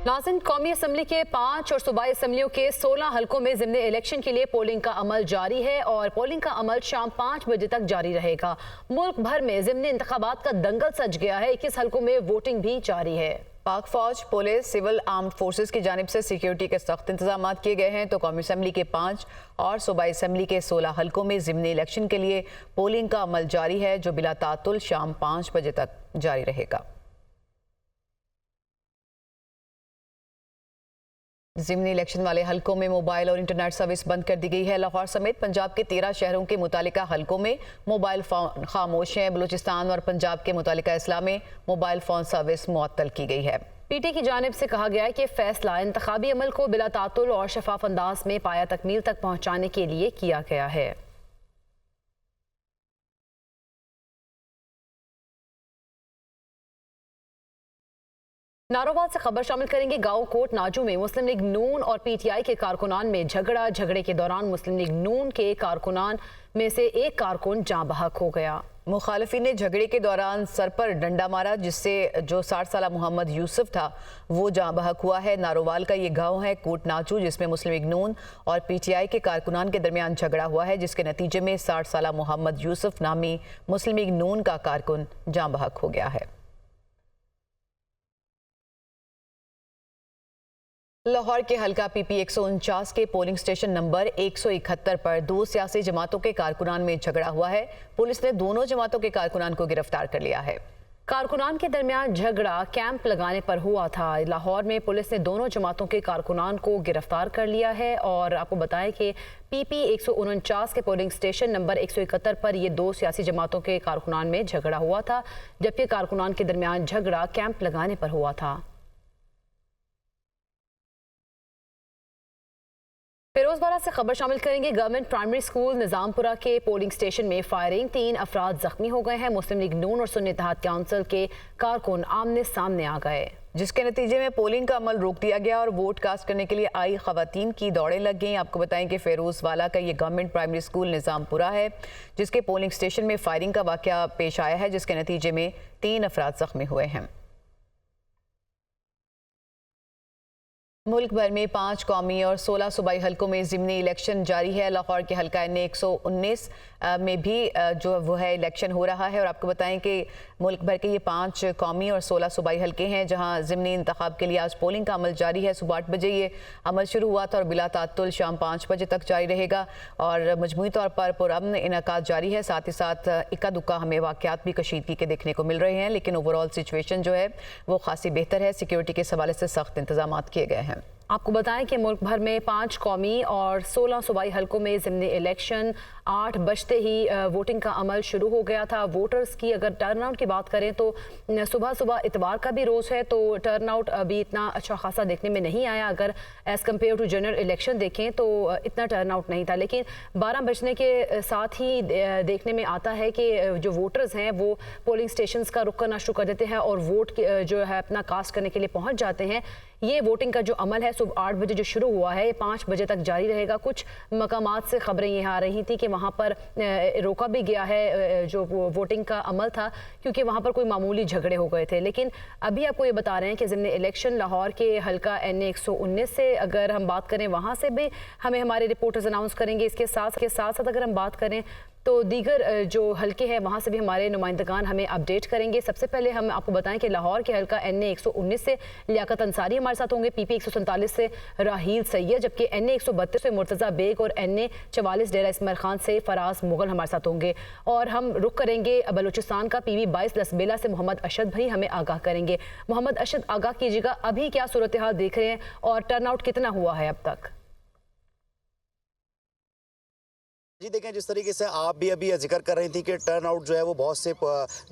नाज़रीन, कौमी असम्बली के 5 और सूबाई असम्बलियों के 16 हलकों में ज़िमनी इलेक्शन के लिए पोलिंग का अमल जारी है और पोलिंग का अमल शाम 5 बजे तक जारी रहेगा। मुल्क भर में ज़िमनी इंतखाबात का दंगल सज गया है। 21 हलकों में वोटिंग भी जारी है। पाक फौज, पुलिस, सिविल आर्म्ड फोर्सेस की जानिब से सिक्योरिटी के सख्त इंतजाम किए गए हैं। तो कौमी असम्बली के 5 और सूबाई असम्बली के 16 हलकों में ज़िमनी इलेक्शन के लिए पोलिंग का अमल जारी है, जो बिला तातुल शाम 5 बजे तक जारी रहेगा। ज़िमनी इलेक्शन वाले हलकों में मोबाइल और इंटरनेट सर्विस बंद कर दी गई है। लाहौर समेत पंजाब के 13 शहरों के मुतालिका हलकों में मोबाइल फ़ोन खामोश हैं। बलूचिस्तान और पंजाब के मुतालिका अजला में मोबाइल फ़ोन सर्विस मुअत्तल की गई है। पीटी की जानिब से कहा गया है कि फैसला इंतखाबी अमल को बिला तातुल और शफाफ अंदाज में पाया तकमील तक पहुँचाने के लिए किया गया है। नारोवाल से खबर शामिल करेंगे। गांव कोट नाजू में मुस्लिम लीग नून और पीटीआई के कारकुनान में झगड़े के दौरान मुस्लिम लीग नून के कारकुनान में से एक कारकुन जाँ बहक हो गया। मुखालिफिन ने झगड़े के दौरान सर पर डंडा मारा, जिससे जो 60 साल मोहम्मद यूसुफ था वो जाँ बहक हुआ है। नारोवाल का ये गांव है कोट नाचू, जिसमें मुस्लिम लीग नून और पीटीआई के कारकुनान के दरमियान झगड़ा हुआ है, जिसके नतीजे में 60 साल मोहम्मद यूसुफ नामी मुस्लिम लीग नून का कारकुन जाँ बहक हो गया है। लाहौर के हल्का पीपी 149 के पोलिंग स्टेशन नंबर 171 पर 2 सियासी जमातों के कारकुनान में झगड़ा हुआ है। पुलिस ने दोनों जमातों के कारकुनान को गिरफ्तार कर लिया है। कारकुनान के दरमियान झगड़ा कैंप लगाने पर हुआ था। लाहौर में पुलिस ने दोनों जमातों के कारकुनान को गिरफ्तार कर लिया है और आपको बताएं कि पीपी 149 के पोलिंग स्टेशन नंबर 171 पर ये 2 सियासी जमातों के कारकुनान में झगड़ा हुआ था, जबकि कारकुनान के दरमियान झगड़ा कैंप लगाने पर हुआ था। फिरोजबारा से खबर शामिल करेंगे। गवर्नमेंट प्राइमरी स्कूल निजामपुरा के पोलिंग स्टेशन में फायरिंग, 3 अफराद जख्मी हो गए हैं। मुस्लिम लीग नून और सुन्नी इत्तेहाद काउंसिल के कारकुन आमने सामने आ गए, जिसके नतीजे में पोलिंग का अमल रोक दिया गया और वोट कास्ट करने के लिए आई खवातीन की दौड़ें लग गईं। आपको बताएं कि फिरोजवाला का ये गवर्नमेंट प्राइमरी स्कूल निजामपुरा है, जिसके पोलिंग स्टेशन में फायरिंग का वाकया पेश आया है, जिसके नतीजे में 3 अफराद जख्मी हुए हैं। मुल्क भर में 5 कौमी और 16 सूबाई हलकों में ज़िमनी इलेक्शन जारी है। लाहौर के हल्का NA 119 में भी जो वो है इलेक्शन हो रहा है और आपको बताएं कि मुल्क भर के ये 5 कौमी और 16 सूबाई हलके हैं, जहां ज़िमनी इंतखाब के लिए आज पोलिंग का अमल जारी है। सुबह 8 बजे ये अमल शुरू हुआ था और बिला तातुल शाम 5 बजे तक जारी रहेगा और मजमूई तौर पर पुरअमन इनकाद जारी है। साथ ही साथ इक्का दुक्का हमें वाक़यात भी कशीदगी के देखने को मिल रहे हैं, लेकिन ओवरऑल सिचुएशन जो है वो खासी बेहतर है। सिक्योरिटी के हवाले से सख्त इंतजाम किए गए हैं। आपको बताएं कि मुल्क भर में 5 कौमी और 16 सूबाई हलकों में ज़िमनी इलेक्शन 8 बजते ही वोटिंग का अमल शुरू हो गया था। वोटर्स की अगर टर्नआउट की बात करें तो सुबह इतवार का भी रोज़ है, तो टर्नआउट अभी इतना अच्छा खासा देखने में नहीं आया। अगर as compare to general election देखें तो इतना टर्नआउट नहीं था, लेकिन 12 बजने के साथ ही देखने में आता है कि जो वोटर्स हैं वो पोलिंग स्टेशन का रुख करना शुरू कर देते हैं और वोट जो है अपना कास्ट करने के लिए पहुँच जाते हैं। ये वोटिंग का जो अमल है सुबह 8 बजे जो शुरू हुआ है 5 बजे तक जारी रहेगा। कुछ मकामात से खबरें ये आ रही थी कि वहाँ पर रोका भी गया है जो वोटिंग का अमल था, क्योंकि वहाँ पर कोई मामूली झगड़े हो गए थे। लेकिन अभी आपको ये बता रहे हैं कि ज़िमनी इलेक्शन लाहौर के हल्का NA 119 से अगर हम बात करें, वहाँ से भी हमें हमारे रिपोर्टर्स अनाउंस करेंगे। इसके साथ साथ अगर हम बात करें तो दीगर जो हल्के हैं वहाँ से भी हमारे नुमाइंदगान हमें अपडेट करेंगे। सबसे पहले हम आपको बताएं कि लाहौर के हल्का NA 119 से लियाकत अंसारी हमारे साथ होंगे, PP 147 से राहील सैयद, जबकि NA 132 से मुर्तज़ा बेग और NA 44 डेरा इस्माइल खान से फराज मुगल हमारे साथ होंगे। और हम रुख करेंगे बलूचिस्तान का PB 22 लसबेला से मोहम्मद अशद भाई हमें आगाह करेंगे। मोहम्मद अशद, आगाह कीजिएगा, अभी क्या सूरत हाल देख रहे हैं और टर्नआउट कितना हुआ है अब तक? जी देखें, जिस तरीके से आप भी अभी जिक्र कर रही थी कि टर्न आउट जो है वो बहुत से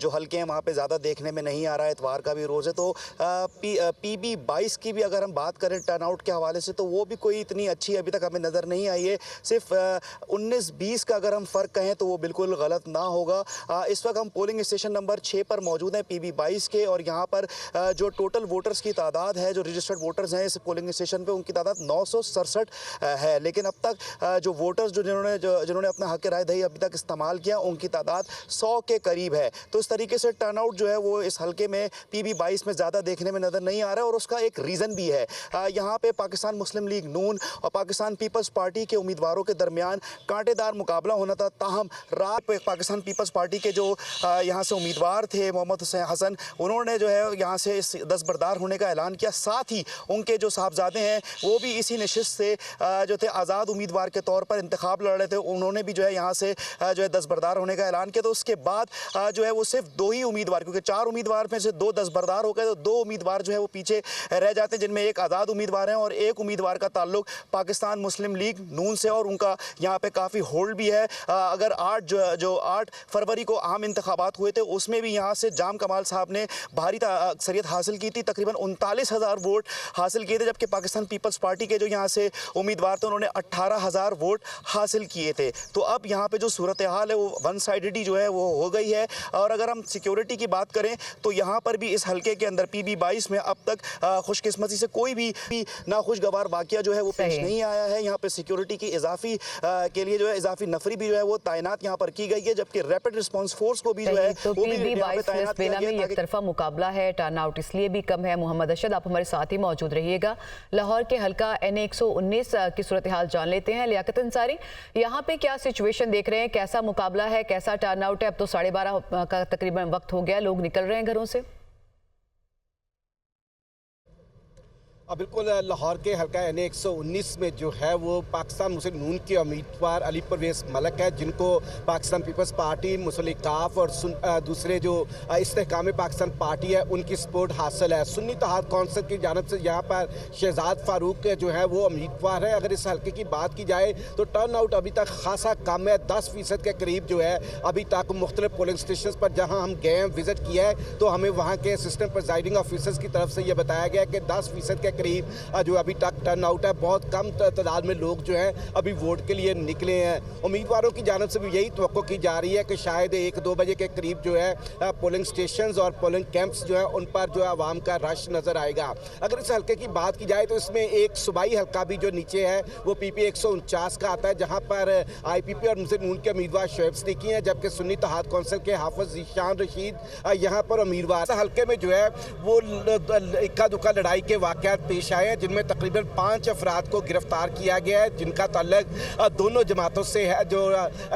जो हल्के हैं वहाँ पे ज़्यादा देखने में नहीं आ रहा है। इतवार का भी रोज़ है, तो PB 22 की भी अगर हम बात करें टर्न आउट के हवाले से तो वो भी कोई इतनी अच्छी अभी तक हमें नज़र नहीं आई है। सिर्फ 19-20 का अगर हम फ़र्क कहें तो वो बिल्कुल गलत ना होगा। इस वक्त हम पोलिंग स्टेशन नंबर 6 पर मौजूद हैं PB 22 के, और यहाँ पर जो टोटल वोटर्स की तादाद है, जो रजिस्टर्ड वोटर्स हैं इस पोलिंग स्टेशन पर, उनकी तादाद 967 है। लेकिन अब तक जो वोटर्स जिन्होंने जिन्होंने अपना हक राय दही अभी तक इस्तेमाल किया उनकी तादाद 100 के करीब है। तो इस तरीके से टर्नआउट जो है वो इस हल्के में PB-22 में ज़्यादा देखने में नज़र नहीं आ रहा है और उसका एक रीज़न भी है। यहाँ पे पाकिस्तान मुस्लिम लीग नून और पाकिस्तान पीपल्स पार्टी के उम्मीदवारों के दरमियान कांटेदार मुकाबला होना था। ताहम रात पे पाकिस्तान पीपल्स पार्टी के जो यहाँ से उम्मीदवार थे मोहम्मद हुसैन हसन, उन्होंने जो है यहाँ से दस्तबरदार होने का ऐलान किया। साथ ही उनके जो साहबजादे हैं वो भी इसी नशिस्त से जो थे आज़ाद उम्मीदवार के तौर पर इंतखाब लड़ रहे थे, उन्होंने भी जो है यहाँ से जो है दस्तबरदार होने का ऐलान किया। तो उसके बाद जो है वो सिर्फ 2 ही उम्मीदवार, क्योंकि 4 उम्मीदवार में से 2 दस्तबरदार हो गए, तो 2 उम्मीदवार जो है वो पीछे रह जाते हैं, जिनमें एक आज़ाद उम्मीदवार हैं और एक उम्मीदवार का ताल्लुक पाकिस्तान मुस्लिम लीग नून से और उनका यहाँ पे काफ़ी होल्ड भी है। अगर 8 फरवरी को आम इंतखाबात हुए थे उसमें भी यहाँ से जाम कमाल साहब ने भारी अक्सरियत हासिल की थी, तकरीबन 39,000 वोट हासिल किए थे, जबकि पाकिस्तान पीपल्स पार्टी के जो यहाँ से उम्मीदवार थे उन्होंने 18,000 वोट हासिल किए थे। तो अब यहाँ पे जो सूरत हाल है वो वन साइडेड जो है वो हो गई है। और अगर हम सिक्योरिटी की बात करें तो यहाँ पर भी इस हल्के के अंदर PB-22 में अब तक खुशकिस्मती से कोई भी नाखुशगवार वाकया जो है वो पेश नहीं आया है। यहाँ पे सिक्योरिटी की इजाफी के लिए जो है इजाफी नफरी भी जो है वो तैनात यहाँ पर की गई है, जबकि रैपिड रिस्पांस फोर्स को भी जो है तो PB-22 बेला में एक तरफा मुकाबला है, टर्नआउट इसलिए भी कम है। मोहम्मद अशद, आप हमारे साथ ही मौजूद रहिएगा। लाहौर के हल्का NA-119 की सूरत हाल जान लेते हैं। लियाकत अंसारी, यहाँ पे क्या सिचुएशन देख रहे हैं, कैसा मुकाबला है, कैसा टर्नआउट है? अब तो 12:30 का तकरीबन वक्त हो गया, लोग निकल रहे हैं घरों से। बिल्कुल, लाहौर के हल्का NA-119 में जो है वो पाकिस्तान मुस्लिम नून के उम्मीदवार अली परवेज़ मलिक है, जिनको पाकिस्तान पीपल्स पार्टी, मुस्लिम लीग काफ और दूसरे जो इस्तेहकाम पाकिस्तान पार्टी है उनकी सपोर्ट हासिल है। सुन्नी इत्तेहाद कौंसिल की जानब से यहाँ पर शहजाद फारूक जो है वो उम्मीदवार है। अगर इस हल्के की बात की जाए तो टर्न आउट अभी तक खासा कम है, 10% के करीब जो है अभी तक मुख्तलिफ पोलिंग स्टेशन पर जहाँ हम गए हैं, विजिट किया है, तो हमें वहाँ के असिस्टेंट प्रिजाइडिंग ऑफिसर्स की तरफ से ये बताया गया कि 10% के करीब जो अभी तक टर्न आउट है। बहुत कम तादाद में लोग जो हैं अभी वोट के लिए निकले हैं। उम्मीदवारों की जानब से भी यही तवक्को की जा रही है कि शायद 1-2 बजे के करीब जो है पोलिंग स्टेशंस और पोलिंग कैंप्स जो है उन पर जो है आवाम का रश नज़र आएगा। अगर इस हल्के की बात की जाए तो इसमें एक सूबाई हल्का भी जो नीचे है वो PP-149 का आता है, जहाँ पर IPP और मुस्लिम नून के उम्मीदवार शोएब सिद्दीकी हैं, जबकि सुन्नी इत्तेहाद कौंसिल के हाफिज ज़ीशान रशीद यहाँ पर उम्मीदवार। हल्के में जो है वो इक्का दुक्का लड़ाई के वाक़यात पेश आए हैं, जिनमें तकरीबन 5 अफराद को गिरफ्तार किया गया है, जिनका ताल्लुक दोनों जमातों से है जो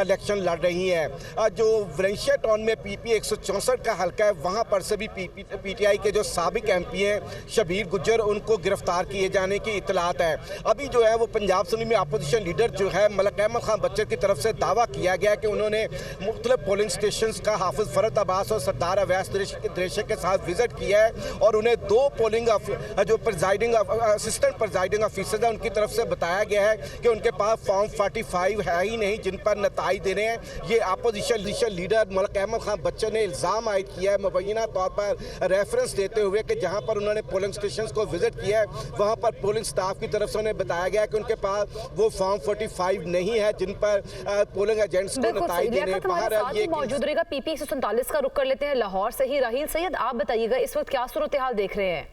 इलेक्शन लड़ रही हैं। जो वलेंशिया टाउन में PP-164 का हल्का है, वहाँ पर से भी PTI के जो साबिक MP हैं शबीर गुज्जर, उनको गिरफ्तार किए जाने की इतलात है। अभी जो है वो पंजाब सुन्नी में अपोजिशन लीडर जो है मलिक अहमद खान बच्चर की तरफ से दावा किया गया कि उन्होंने मुख्तलिफ पोलिंग स्टेशन का हाफिज फरत अब्बास और सरदार अवैस दरेशे के साथ विजिट किया है और उन्हें 2 पोलिंग जो प्रिजाइडिंग असिस्टेंट प्रिजाइडिंग ऑफिसर है उनकी तरफ से बताया गया है कि उनके पास फॉर्म 45 है ही नहीं जिन पर नताई देने हैं। ये अपोजिशन लीडर मलिक अहमद खान बच्चर ने इल्ज़ाम आयद किया है मुबैना तौर पर रेफरेंस देते हुए कि जहां पर उन्होंने पोलिंग स्टेशन को विजिट किया है वहां पर पोलिंग स्टाफ की तरफ से उन्हें बताया गया कि उनके पास वो फॉर्म 45 नहीं है जिन पर पोलिंग एजेंट्स को नताई देने। ये मौजूद रहेगा। PP-147 का रुख कर लेते हैं लाहौर से ही। राहील सैयद, आप बताइएगा इस वक्त क्या सूरत हाल देख रहे हैं?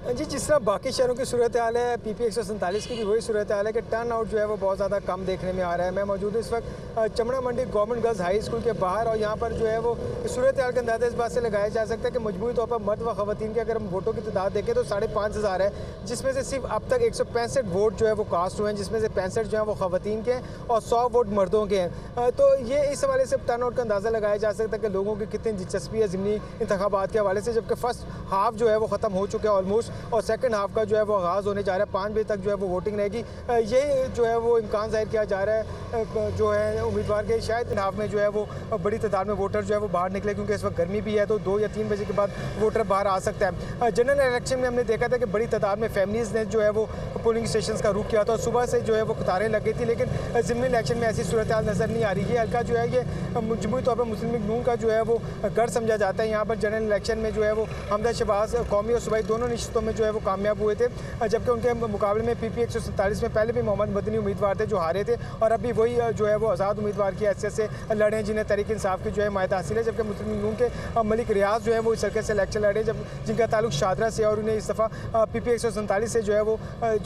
जी, जिस तरह बाकी शहरों की सूरत हाल है, PP-147 की भी वही सूरत हाल है कि टर्न आउट जो है वो बहुत ज़्यादा कम देखने में आ रहा है। मैं मौजूद हूँ इस वक्त चमड़ा मंडी गवर्नमेंट गर्ल्स हाई स्कूल के बाहर और यहाँ पर जो है वो सूरत हाल का अंदाजा इस बात से लगाया जा सकता है कि मजबूरी तौर पर मर्द व ख़वातीन की अगर हम वोटों की तादाद देखें तो 5,500 है, जिसमें से सिर्फ अब तक 165 वोट जो है वो कास्ट हुए हैं, जिसमें से 65 जो है वो ख़वातीन के हैं और 100 वोट मर्दों के हैं। तो ये इस हवाले से टर्न आउट का अंदाज़ा लगाया जा सकता है कि लोगों की कितनी दिलचस्पी है ज़िमनी इंतखाबात के हवाले से, जबकि फर्स्ट हाफ जो है वो ख़त्म हो चुका है ऑलमोस्ट और सेकंड हाफ का जो है वो आगाज़ होने जा रहा है। 5 बजे तक जो है वो वोटिंग रहेगी। यही जो है वो इम्कान जाहिर किया जा रहा है जो है उम्मीदवार के शायद हाफ में जो है वो बड़ी तादाद में वोटर जो है वो बाहर निकले, क्योंकि इस वक्त गर्मी भी है तो 2 या 3 बजे के बाद वोटर बाहर आ सकता है। जनरल इलेक्शन में हमने देखा था कि बड़ी तादाद में फैमिलीज़ ने जो है वो पोलिंग स्टेशन का रुख किया था और सुबह से जो है वो कतारें लगी थी, लेकिन ज़िमनी इलेक्शन में ऐसी सूरत हाल नज़र नहीं आ रही। ये हल्का जो है ये मजमूई तौर पर मुस्लिम लीग नून का जो है वो गढ़ समझा जाता है। यहाँ पर जनरल इलेक्शन में जो है वो हमदा शहबाज कौमी और सूबाई दोनों निश्चितों में जो है वो कामयाब हुए थे, जबकि उनके मुकाबले में PP-147 में पहले भी मोहम्मद मदनी उम्मीदवार थे जो हारे थे और अभी वही जो है वो आज़ाद उम्मीदवार की हैसियत से लड़े हैं जिन्हें तहरीक इंसाफ की जो है हिमायत हासिल है, जबकि मुस्लिम लीग नून के मलिक रियाज जो है वो इस हल्के से इलेक्शन लड़े जब जिनका ताल्लुक शादरा से और उन्हें इस दफ़ा PP-147 से जो है वो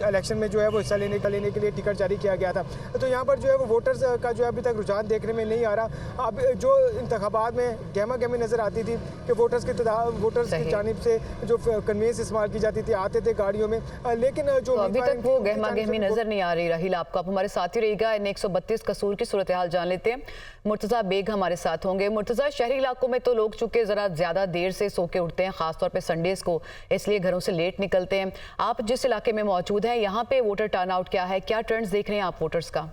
इलेक्शन में जो है वो हिस्सा लेने के लिए टिकट जारी किया गया था। तो यहाँ पर जो है वो वोटर्स का जो है अभी तक रुझान देखने में नहीं आ रहा। अब जो इंतखाबात में गहमा गहमी नज़र आती थी कि वोटर्स की जानिब से जो कन्वेंस इस्तेमाल की जाती थी, आते थे गाड़ियों में, लेकिन जो तो अभी तक वो गहमा गहमी नजर नहीं आ रही। राहिल, आपको आप हमारे साथ ही रहेगा। N132 कसूर की सूरत हाल जान लेते हैं। मुर्तज़ा बेग हमारे साथ होंगे। मुर्तज़ा, शहरी इलाकों में तो लोग चूंकि ज़रा ज़्यादा देर से सो के उठते हैं, ख़ासतौर पे संडेज़ को, इसलिए घरों से लेट निकलते हैं। आप जिस इलाके में मौजूद हैं, यहाँ पे वोटर टर्नआउट क्या है, क्या ट्रेंड्स देख रहे हैं आप वोटर्स का?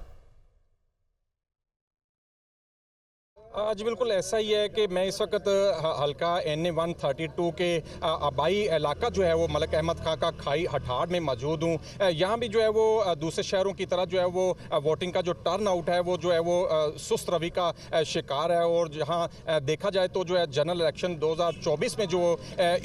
जी बिल्कुल ऐसा ही है कि मैं इस वक्त हल्का NA-132 के आबाई इलाका जो है वो मलिक अहमद खां का खाई हठाड़ में मौजूद हूँ। यहाँ भी जो है वो दूसरे शहरों की तरह जो है वो वोटिंग का जो टर्न आउट है वो जो है वो सुस्त रवि का शिकार है। और जहाँ देखा जाए तो जो है जनरल इलेक्शन 2024 में जो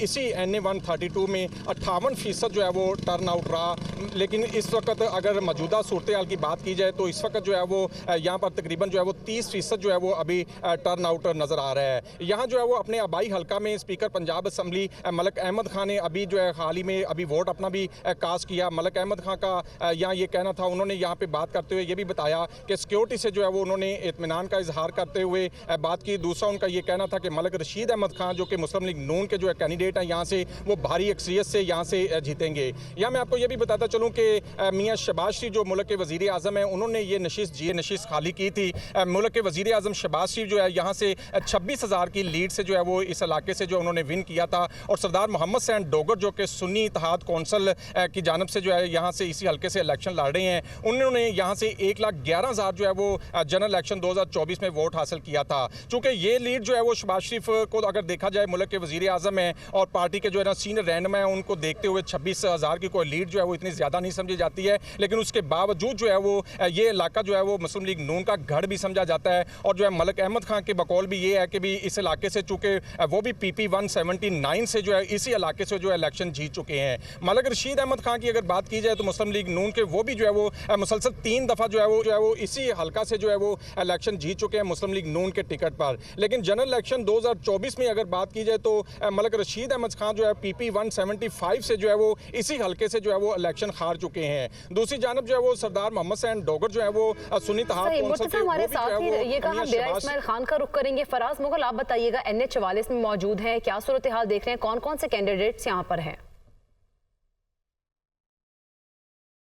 इसी NA-132 में 58% जो है वो टर्न आउट रहा। लेकिन इस वक्त अगर मौजूदा सूरत हाल की बात की जाए तो इस वक्त जो है वो यहाँ पर तकरीबन जो है वो 30% जो है वो अभी टर्न आउट नज़र आ रहा है। यहाँ जो है वो अपने आबाई हल्का में स्पीकर पंजाब असम्बली मलिक अहमद खां ने अभी जो है हाल ही में अभी वोट अपना भी कास्ट किया। मलिक अहमद खां का यहाँ ये कहना था, उन्होंने यहाँ पे बात करते हुए ये भी बताया कि सिक्योरिटी से जो है वो उन्होंने इत्मीनान का इजहार करते हुए बात की। दूसरा उनका ये कहना था कि मलिक रशीद अहमद खां जो कि मुस्लिम लीग नून के जो है कैंडिडेट हैं, यहाँ से वो भारी अक्सरियत से यहाँ से जीतेंगे। यहाँ मैं आपको ये भी बताता चलूँ कि मियाँ शहबाज शरीफ जो मुल्क के वज़ीर आज़म हैं, उन्होंने ये नशिस्त खाली की थी। मुल्क के वज़ीर आज़म शहबाज शरीफ जो है यहाँ से 26,000 की लीड से जो है वो इस इलाके से जो उन्होंने विन किया था। और सरदार मोहम्मद सैन डोगर जो कि सुन्नी इत्तेहाद कौंसल की जानब से जो है यहाँ से इसी हल्के से इलेक्शन लड़ रहे हैं, उन्होंने यहाँ से 1,11,000 जो है वो जनरल इलेक्शन 2024 में वोट हासिल किया था। चूँकि ये लीड जो है वो शहबाज शरीफ को अगर देखा जाए, मुल्क के वज़ीर आज़म हैं और पार्टी के जो है ना सीनियर रहनुमा हैं, उनको देखते हुए 26,000 की कोई लीड जो है वो इतनी ज़्यादा नहीं समझी जाती है। लेकिन उसके बावजूद जो है वो ये इलाका जो है वो मुस्लिम लीग नून का गढ़ भी समझा जाता है। और जो है मलिक अहमद खां के बकौल भी ये है कि भी इस इलाके से चूँकि वो भी PP 179 से जो है इसी इलाके से जो है इलेक्शन जीत चुके हैं। मलिक रशीद अहमद खां की अगर बात की जाए तो मुस्लिम लीग नून के वो भी जो है वो मुसलसल 3 दफ़ा जो है वो इसी हल्का से जो है वो इलेक्शन जीत चुके हैं मुस्लिम लीग नून के टिकट पर। लेकिन जनरल इलेक्शन 2024 में अगर बात की जाए तो मलिक रशीद अहमद खां जो है PP 175 से जो है वो इसी हल्के से जो है वो इलेक्शन हार चुके हैं। दूसरी जानब जो है वो सरदार मोहम्मद सैन डोगर जो है वो सुन्नी इत्तेहाद कौंसिल के हमारे साथ ही ये कहा डेरा इस्माइल खान का रुख करेंगे। फराज मुगल, आप बताइएगा, NA-44 में मौजूद हैं, क्या सूरत हाल देख रहे हैं, कौन कौन से कैंडिडेट्स यहाँ पर हैं?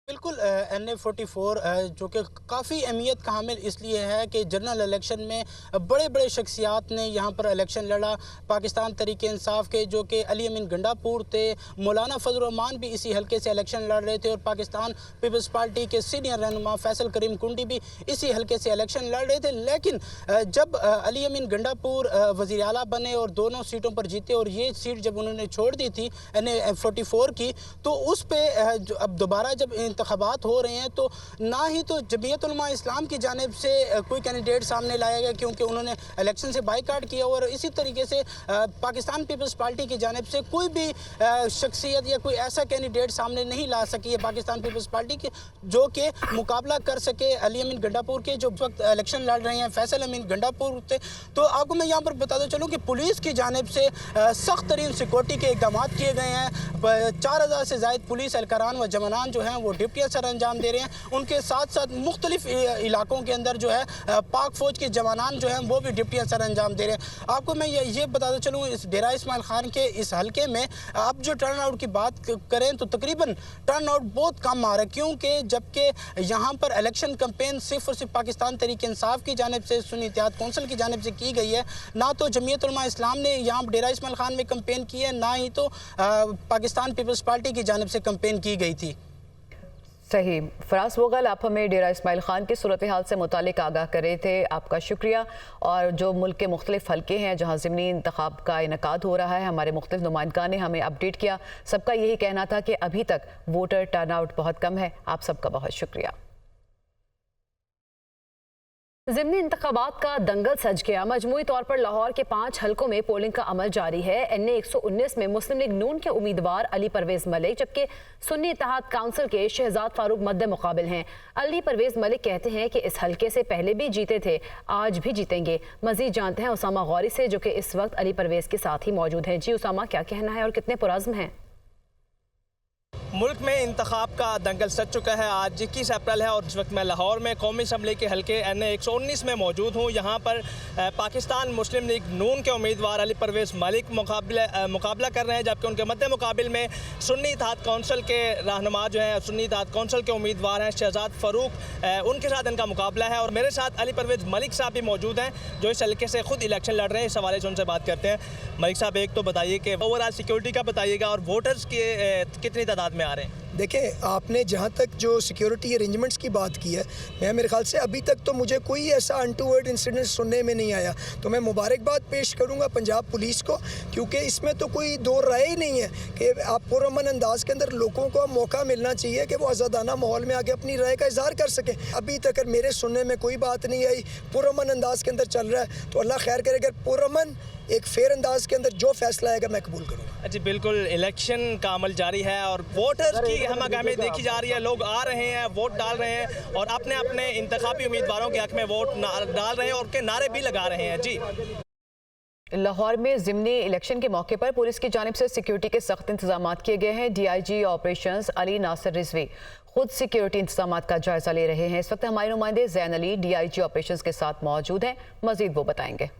बिल्कुल NA-44 जो कि काफ़ी अहमियत का हामिल इसलिए है कि जनरल इलेक्शन में बड़े बड़े शख्सियात ने यहाँ पर इलेक्शन लड़ा। पाकिस्तान तरीके इंसाफ के जो कि अली अमीन गंडापुर थे, मौलाना फजल रहमान भी इसी हल्के से इलेक्शन लड़ रहे थे और पाकिस्तान पीपल्स पार्टी के सीनियर रहनुमा फैसल करीम कुंडी भी इसी हल्के से इलेक्शन लड़ रहे थे। लेकिन जब अली अमीन गंडापुर वज़ीर आला बने और दोनों सीटों पर जीते और ये सीट जब उन्होंने छोड़ दी थी NA-44 की, तो उस पर अब दोबारा जब इंतखाबात हो रहे हैं तो ना ही तो जमीयत उलमा इस्लाम की जानिब से कोई कैंडिडेट सामने लाया गया क्योंकि उन्होंने इलेक्शन से बाइकाट किया, और इसी तरीके से पाकिस्तान पीपल्स पार्टी की जानिब से कोई भी शख्सियत या कोई ऐसा कैंडिडेट सामने नहीं ला सकी है पाकिस्तान पीपल्स पार्टी के जो कि मुकाबला कर सके अली अमीन गंडापुर के जो वक्त इलेक्शन लड़ रहे हैं फैसल अमीन गंडापुर थे। तो आपको मैं यहाँ पर बताता चलूँ कि पुलिस की जानिब से सख्त तरीन सिक्योरिटी के इक़दाम किए गए हैं। 4,000 से ज़ायद पुलिस एहलकारान व जवानान जो हैं वो ड्यूटी सर अंजाम दे रहे हैं। उनके साथ साथ मुख्तलिफ इलाकों के अंदर जो है पाक फौज के जवानान जो हैं वो भी ड्यूटी सर अंजाम दे रहे हैं। आपको मैं ये बताता चलूँ, इस डेरा इस्माइल खान के इस हल्के में आप जो टर्न आउट की बात करें तो तकरीबन टर्न आउट बहुत कम आ रहा है, क्योंकि जबकि यहाँ पर इलेक्शन कैंपेन सिर्फ और सिर्फ पाकिस्तान तरीके इंसाफ की जानिब से सुन्नी इत्तेहाद कौंसिल की जानिब से की गई है, ना तो जमीयत उलमा इस्लाम ने यहाँ डेरा इस्माइल खान में कैंपेन की है, ना ही तो पाकिस्तान पीपल्स पार्टी की जानिब से कैंपेन की गई थी। सही। फराज मुगल, आप हमें डेरा इस्माइल खान की सूरत हाल से मुतालिक आगाह कर रहे थे, आपका शुक्रिया। और जो मुल्क के मुख्तलिफ हल्के हैं जहाँ ज़िमनी इंतखाब का इनकाद हो रहा है, हमारे मुख्तलिफ नुमाइंदगान ने हमें अपडेट किया। सबका यही कहना था कि अभी तक वोटर टर्नआउट बहुत कम है। आप सबका बहुत शुक्रिया। ज़िमनी इंतखाबात का दंगल सज गया। मजमूई तौर पर लाहौर के 5 हलकों में पोलिंग का अमल जारी है। NA-119 में मुस्लिम लीग नून के उम्मीदवार अली परवेज़ मलिक, जबकि सुन्नी इत्तेहाद काउंसिल के शहजाद फारूक मद्दे मुकाबिल हैं। अली परवेज़ मलिक कहते हैं कि इस हलके से पहले भी जीते थे, आज भी जीतेंगे। मजीद जानते हैं उसामा गौरी से, जो कि इस वक्त अली परवेज़ के साथ ही मौजूद हैं। जी उसामा, क्या कहना है और कितने पुरज़्म हैं? मुल्क में इंतखाब का दंगल सज चुका है। आज 21 अप्रैल है और इस वक्त मैं लाहौर में कौमी असम्बली के हल्के NA 119 में मौजूद हूँ। यहाँ पर पाकिस्तान मुस्लिम लीग नून के उम्मीदवार अली परवेज़ मलिक मुकाबला कर रहे हैं, जबकि उनके मद्दे मुकाबिल में सुन्नी इत्तेहाद कौंसिल के रहनुमा जो हैं, सुन्नी इत्तेहाद कौंसिल के उम्मीदवार हैं शहजाद फ़ारूक, उनके साथ इनका मुकाबला है। और मेरे साथ अली परवेज़ मलिक साहब भी मौजूद हैं जो इस हल्के से खुद इलेक्शन लड़ रहे हैं। इस हवाले से उनसे बात करते हैं। मलिक साहब, एक तो बताइए कि ओवरऑल सिक्योरिटी का बताइएगा और वोटर्स के कितनी तादाद में आ रहे हैं? देखिए, आपने जहाँ तक जो सिक्योरिटी अरेंजमेंट्स की बात की है, मेरे ख्याल से अभी तक तो मुझे कोई ऐसा अनटूवर्ड इंसिडेंट सुनने में नहीं आया। तो मैं मुबारकबाद पेश करूँगा पंजाब पुलिस को, क्योंकि इसमें तो कोई दो राय ही नहीं है कि आप पुरअमन अंदाज के अंदर लोगों को मौका मिलना चाहिए कि वो आज़ादाना माहौल में आके अपनी राय का इजहार कर सकें। अभी तक मेरे सुनने में कोई बात नहीं आई, पुरअमन अंदाज के अंदर चल रहा है। तो अल्लाह खैर करे, अगर पुरअमन एक फेयर अंदाज के अंदर जो फैसला आएगा मैं कबूल करूँगा। जी बिल्कुल, इलेक्शन का अमल जारी है और वोटर्स की हमागामी देखी जा रही है। लोग आ रहे हैं, वोट डाल रहे हैं और अपने अपने इंतखाबी उम्मीदवारों के हक में वोट डाल रहे हैं और उनके नारे भी लगा रहे हैं। जी, लाहौर में ज़िमनी इलेक्शन के मौके पर पुलिस की जानिब से सिक्योरिटी के सख्त इंतजाम किए गए हैं। DIG ऑपरेशंस अली नासिर रिजवी खुद सिक्योरिटी इंतजाम का जायजा ले रहे हैं। इस वक्त हमारे नुमाइंदे जैन अली DIG ऑपरेशंस के साथ मौजूद हैं, मजीद वो बताएंगे।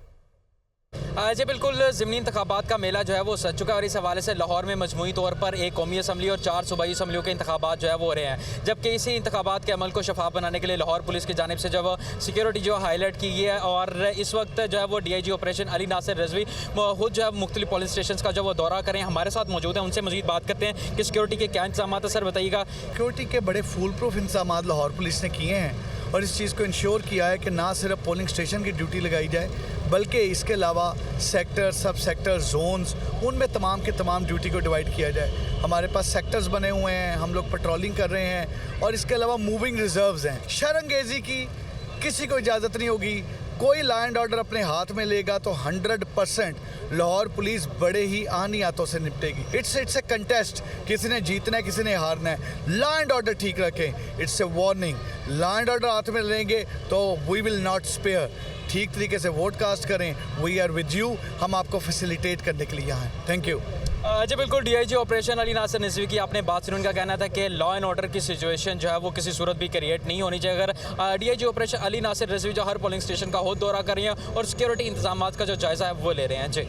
जी बिल्कुल, ज़िमनी इंतखाबात का मेला जो है वो सज चुका है और इस हवाले से लाहौर में मजमूई तौर पर एक कौमी असम्बली और 4 सूबाई असम्बलियों के इंतखाबात जो है वो हो रहे हैं। जबकि इसी इंतखाबात के अमल को शफाफ बनाने के लिए लाहौर पुलिस की जानिब से जब सिक्योरिटी जो हाईलाइट की गई है और इस वक्त जो है वो DIG ऑपरेशन अली नासिर रिजवी खुद जो है मुख्तलिफ पुलिस स्टेशन का जो वो दौरा करें, हमारे साथ मौजूद हैं। उनसे मजीद बात करते हैं कि सिक्योरिटी के क्या इंतजाम है। सर बताइएगा। सिक्योरिटी के बड़े फूल प्रूफ इंतजाम लाहौर पुलिस ने किए हैं और इस चीज़ को इंश्योर किया है कि ना सिर्फ पोलिंग स्टेशन की ड्यूटी लगाई जाए, बल्कि इसके अलावा सेक्टर, सब सेक्टर, जोन्स, उनमें तमाम के तमाम ड्यूटी को डिवाइड किया जाए। हमारे पास सेक्टर्स बने हुए हैं, हम लोग पेट्रोलिंग कर रहे हैं और इसके अलावा मूविंग रिजर्व्स हैं। शरंगेजी की किसी को इजाज़त नहीं होगी। कोई लॉ एंड ऑर्डर अपने हाथ में लेगा तो 100% लाहौर पुलिस बड़े ही आनी हाथों से निपटेगी। इट्स ए कंटेस्ट, किसी ने जीतना है, किसी ने हारना है। लॉ एंड ऑर्डर ठीक रखें, it's a warning. Law and order हाथ में लेंगे तो वी विल नॉट स्पेयर। ठीक तरीके से वोट कास्ट करें, वी आर विद यू, हम आपको फैसिलिटेट करने के लिए यहाँ हैं। Thank you. जी बिल्कुल, DIG ऑपरेशन अली नासिर रिजवी की आपने बात सुनी। उनका कहना था कि लॉ एंड ऑर्डर की सिचुएशन जो है वो किसी सूरत भी क्रिएट नहीं होनी चाहिए। अगर DIG ऑपरेशन अली नासिर रिजवी जो हर पोलिंग स्टेशन का खुद दौरा कर रही हैं और सिक्योरिटी इंतजाम का जो जायज़ा है वो ले रहे हैं। जी।